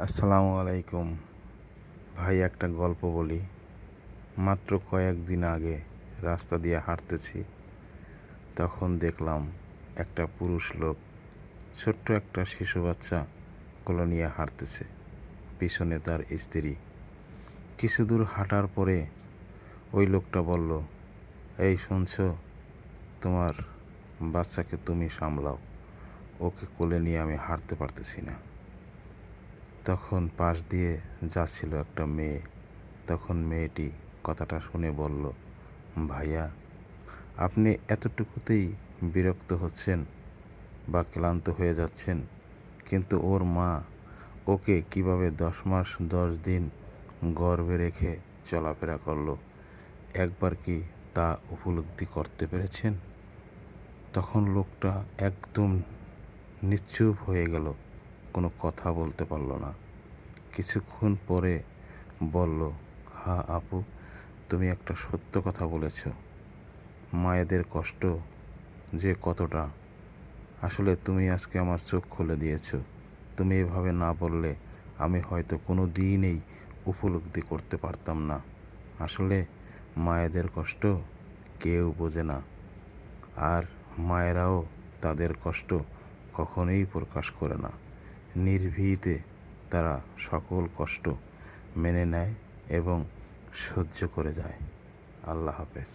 আসসালামু আলাইকুম ভাই, একটা গল্প বলি। মাত্র কয়েকদিন আগে রাস্তা দিয়ে হাঁটতেছি, তখন দেখলাম একটা পুরুষ লোক ছোট্ট একটা শিশু বাচ্চা কোলে নিয়ে হাঁটতেছে, পিছনে তার স্ত্রী। কিছু দূর হাঁটার পরে ওই লোকটা বলল, এই শুনছো, তোমার বাচ্চাকে তুমি সামলাও, ওকে কোলে নিয়ে আমি হাঁটতে পারতেছি না। তখন পাশ দিয়ে যাচ্ছিল একটা মেয়ে, তখন মেয়েটি কথাটা শুনে বলল, ভাইয়া, আপনি এতটুকুতেই বিরক্ত হচ্ছেন বা ক্লান্ত হয়ে যাচ্ছেন, কিন্তু ওর মা ওকে কিভাবে 10 মাস 10 দিন গর্ভে রেখে চলাফেরা করলো, একবার কি তা উপলব্ধি করতে পেরেছেন? তখন লোকটা একদম নিশ্চুপ হয়ে গেল, কোনো কথা বলতে পারল না। কিছুক্ষণ পরে বলল, হ্যাঁ আপু, তুমি একটা সত্য কথা বলেছ। মায়েদের কষ্ট যে কতটা, আসলে তুমি আজকে আমার চোখ খুলে দিয়েছ। তুমি এভাবে না বললে আমি হয়তো কোনো দিনই উপলব্ধি করতে পারতাম না। আসলে মায়েদের কষ্ট কেউ বোঝে না, আর মায়েরাও তাদের কষ্ট কখনোই প্রকাশ করে না। নির্ভীতে তারা সকল কষ্ট মেনে নেয় এবং সহ্য করে যায়। আল্লাহ হাফেজ।